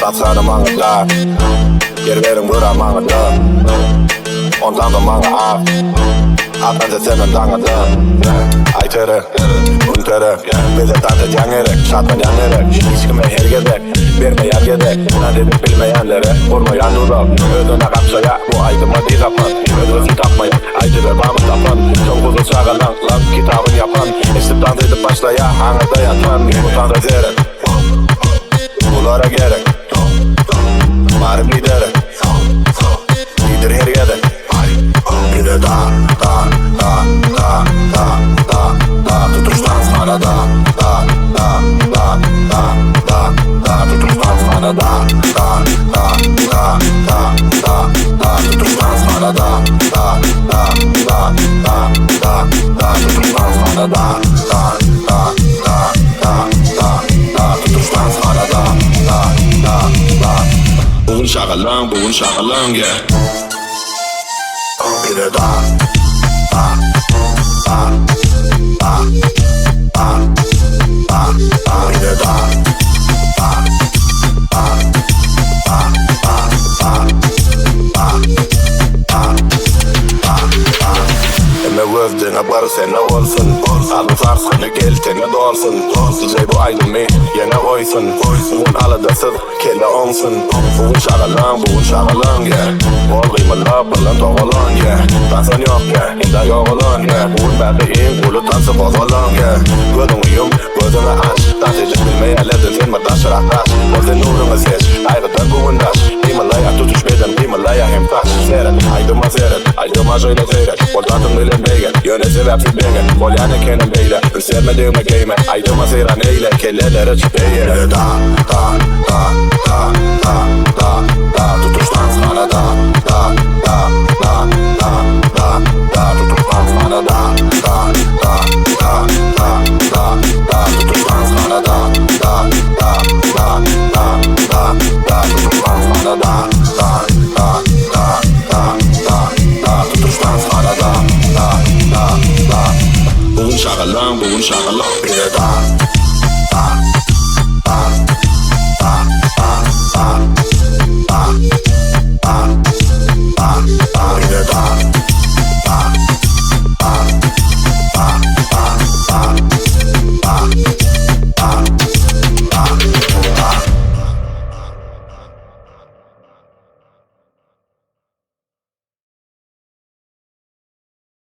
satsana manga da Ger verin bura manga da Ondan da manga av Atlanca semen danga da Aytere, untere Bize tante cangerek, şatman yangerek Hiçkime hergedek, verme yergedek Ne dedik bilmeyenlere, vurmayan dudak Ödüne kapsaya, bu aydıma değil tapan Ödüsün tapmayın, aydıra bağımı tapan Çok uzun çağalan, lan kitabın yapan İstiptan edip başlaya, hangada yatan Utan rezerek, bulara gerek Marip lidere, lider hergedek Bir de da tutuştan sana da tutuştan sana da tutuştan sana da tutuştan sana da tutuştan sana da Bugün şakalan yeah Bir de da Bir de da Gözüne barı ne olsun Alın sarsın geltene dolsun Düzey bu aydın yine koysun Bugün alıdasız kelle olsun Bugün şakalan yeah Bol kıymalı bılan toğalan yeah Dansan yok yeah inda yok olan yeah Bugün belki kulu dansı bozalan yeah Gözünü aç Dans edip bilmeyenlerden sen mardaş raktaş Gözün nurunu seç ayrıdan bugün daş Himalaya tutuş beden Himalaya hem taş Seyret aydıma şöyle seyret Ortatın bilen beygen Yöne sebepsiz beygen Bol yani kenim beyle Sevmediğime giyme Aydıma seyran eyle Kellelere çıpeye Da tutuştan sana da tutuştan sana da tutuştan sana da tutuştan sana da tutuştan sana da Bugün şakalan Bir de da Bir de da